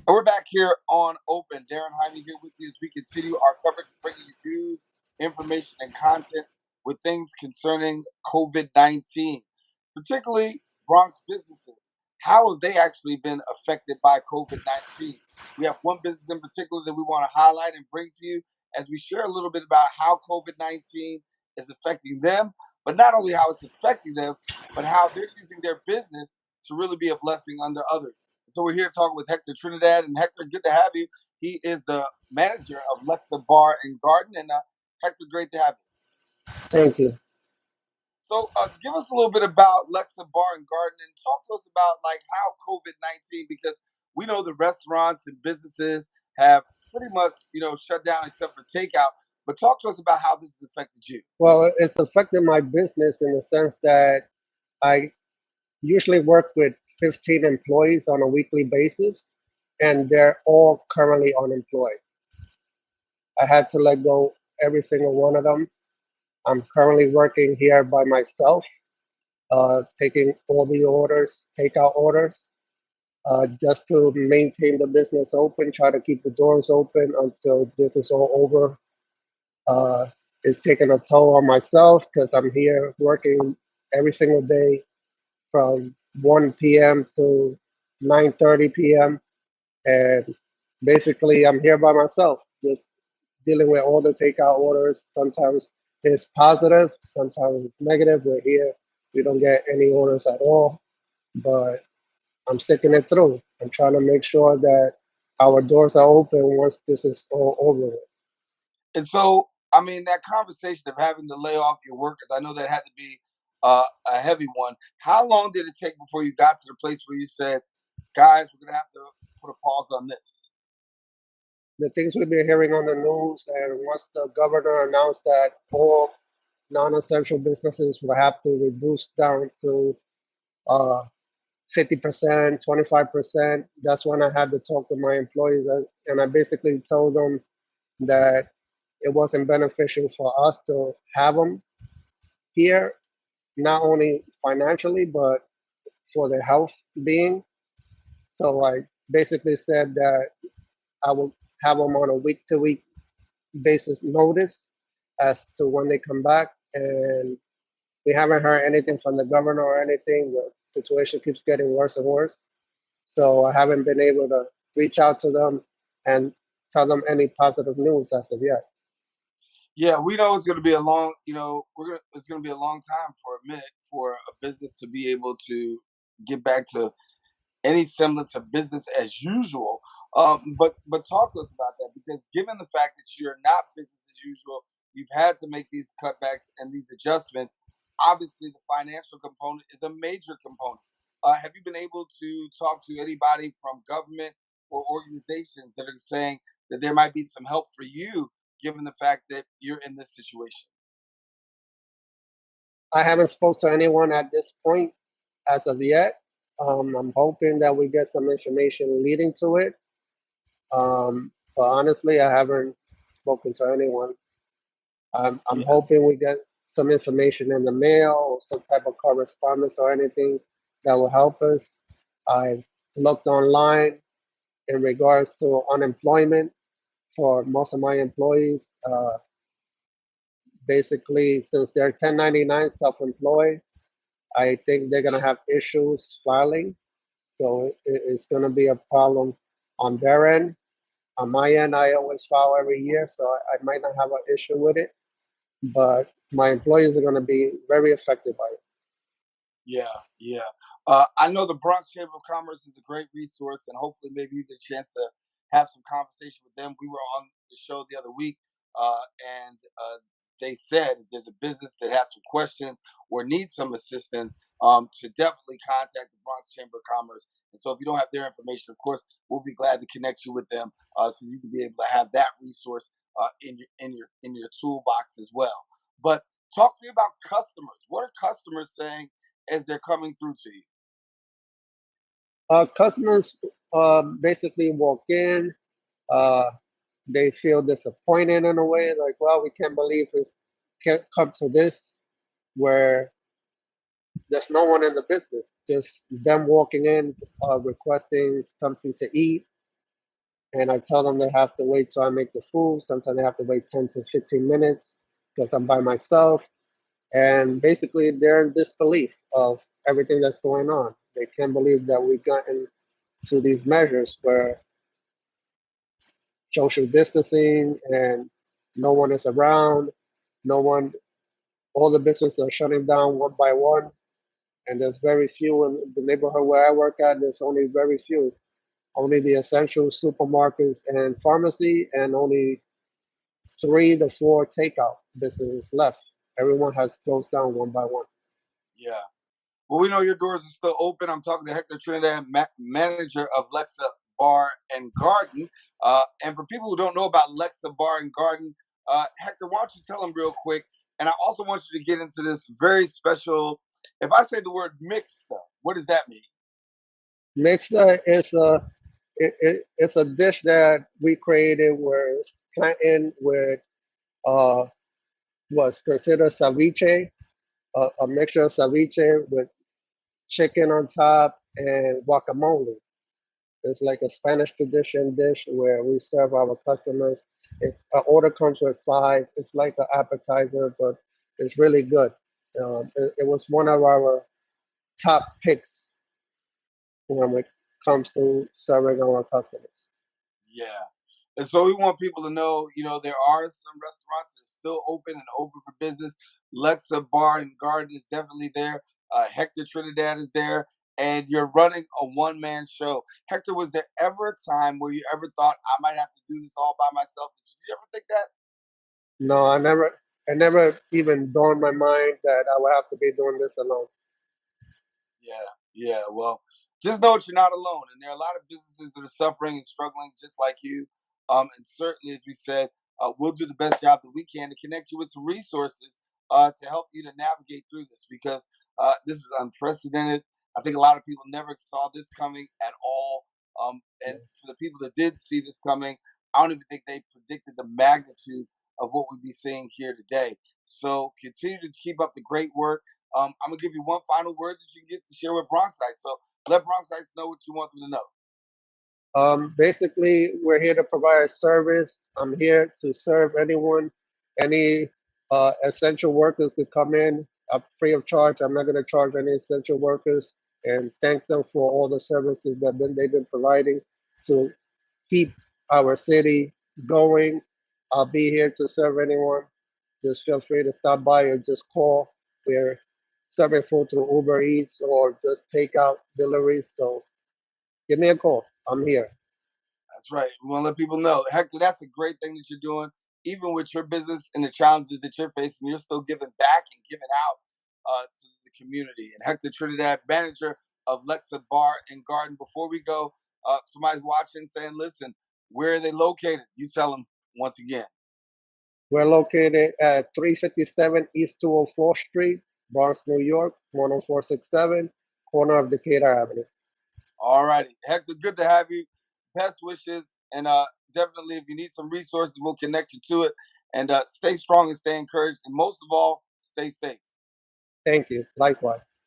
And we're back here on Open. Daren Jaime here with you as we continue our coverage, bringing you news, information, and content with things concerning COVID-19, particularly Bronx businesses. How have they actually been affected by COVID-19? We have one business in particular that we want to highlight and bring to you as we share a little bit about how COVID-19 is affecting them, but not only how it's affecting them, but how they're using their business to really be a blessing unto others. So we're here talking with Hector Trinidad, and Hector, good to have you. He is the manager of Lexa Bar and Garden, and Hector, great to have you. Thank you. So give us a little bit about Lexa Bar and Garden, and talk to us about like how COVID-19, because we know the restaurants and businesses have pretty much shut down except for takeout. But talk to us about how this has affected you. Well, it's affected my business in the sense that I usually work with 15 employees on a weekly basis, and they're all currently unemployed. I had to let go every single one of them. I'm currently working here by myself, taking all the orders, takeout orders, just to maintain the business open, try to keep the doors open until this is all over. It's taking a toll on myself because I'm here working every single day from 1 p.m. to 9:30 p.m. And basically, I'm here by myself, just dealing with all the takeout orders. Sometimes it's positive, sometimes it's negative. We're here, we don't get any orders at all, but I'm sticking it through. I'm trying to make sure that our doors are open once this is all over with. And so, I mean, that conversation of having to lay off your workers, I know that had to be a heavy one. How long did it take before you got to the place where you said, guys, we're going to have to put a pause on this? The things we've been hearing on the news, and once the governor announced that all non-essential businesses will have to reduce down to 50%, 25%, that's when I had to talk to my employees. And I basically told them that it wasn't beneficial for us to have them here, not only financially, but for their health being. So I basically said that I will have them on a week to week basis notice as to when they come back. And we haven't heard anything from the governor or anything. The situation keeps getting worse and worse. So I haven't been able to reach out to them and tell them any positive news as of yet. Yeah, we know it's going to be a long, it's going to be a long time for a minute for a business to be able to get back to any semblance of business as usual. But talk to us about that, because given the fact that you're not business as usual, you've had to make these cutbacks and these adjustments. Obviously, the financial component is a major component. Have you been able to talk to anybody from government or organizations that are saying that there might be some help for you, given the fact that you're in this situation? I haven't spoke to anyone at this point as of yet. I'm hoping that we get some information leading to it. But honestly, I haven't spoken to anyone. I'm Yeah. hoping we get some information in the mail or some type of correspondence or anything that will help us. I looked online in regards to unemployment for most of my employees. Basically, since they're 1099 self-employed, I think they're gonna have issues filing. So it's gonna be a problem on their end. On my end, I always file every year, so I might not have an issue with it. But my employees are gonna be very affected by it. Yeah, yeah. I know the Bronx Chamber of Commerce is a great resource, and hopefully, maybe you get a chance to have some conversation with them. We were on the show the other week, and they said if there's a business that has some questions or needs some assistance, to definitely contact the Bronx Chamber of Commerce. And so, if you don't have their information, of course, we'll be glad to connect you with them, so you can be able to have that resource in your toolbox as well. But talk to me about customers. What are customers saying as they're coming through to you? Customers basically walk in, uh, they feel disappointed in a way, like, well, we can't believe it's can't come to this, where there's no one in the business, just them walking in, requesting something to eat. and I tell them they have to wait till I make the food. Sometimes they have to wait 10 to 15 minutes because I'm by myself. And basically, they're in disbelief of everything that's going on. They can't believe that we've gotten to these measures where social distancing and no one is around, no one, all the businesses are shutting down one by one. And there's very few in the neighborhood where I work at. There's only very few, only the essential supermarkets and pharmacy, and only 3 to 4 takeout businesses left. Everyone has closed down one by one. Yeah. Well, we know your doors are still open. I'm talking to Hector Trinidad, manager of Lexa Bar and Garden. And for people who don't know about Lexa Bar and Garden, Hector, why don't you tell them real quick? And I also want you to get into this very special. If I say the word mixed stuff, what does that mean? Mixta is it's a dish that we created where it's plantain with uh, what's considered ceviche, a mixture of ceviche with chicken on top and guacamole. It's like a Spanish tradition dish where we serve our customers. If an order comes with five, it's like an appetizer, but it's really good. It was one of our top picks when it comes to serving our customers. Yeah. And so we want people to know, there are some restaurants that are still open and open for business. Lexa Bar and Garden is definitely there. Hector Trinidad is there. And you're running a one-man show. Hector, was there ever a time where you ever thought I might have to do this all by myself? Did you ever think that? No, I never even dawned my mind that I would have to be doing this alone. Yeah, yeah. Well, just know that you're not alone, and there are a lot of businesses that are suffering and struggling just like you. And certainly, as we said, we'll do the best job that we can to connect you with some resources to help you to navigate through this because this is unprecedented. I think a lot of people never saw this coming at all. And for the people that did see this coming, I don't even think they predicted the magnitude of what we'd be seeing here today. So continue to keep up the great work. I'm gonna give you one final word that you can get to share with Bronxites. So let Bronxites know what you want them to know. Basically, we're here to provide a service. I'm here to serve anyone. Any essential workers could come in free of charge. I'm not going to charge any essential workers and thank them for all the services that they've been providing to keep our city going. I'll be here to serve anyone. Just feel free to stop by or just call. We're serving food through Uber Eats or just takeout deliveries. So give me a call. I'm here. That's right. We want to let people know. Hector, that's a great thing that you're doing. Even with your business and the challenges that you're facing, you're still giving back and giving out to the community. And Hector Trinidad, manager of Lexa Bar and Garden. Before we go, somebody's watching saying, listen, where are they located? You tell them once again. We're located at 357 East 204th Street, Bronx, New York, 10467, corner of Decatur Avenue. All righty. Hector, good to have you. Best wishes. And definitely, if you need some resources, we'll connect you to it. And stay strong and stay encouraged. And most of all, stay safe. Thank you. Likewise.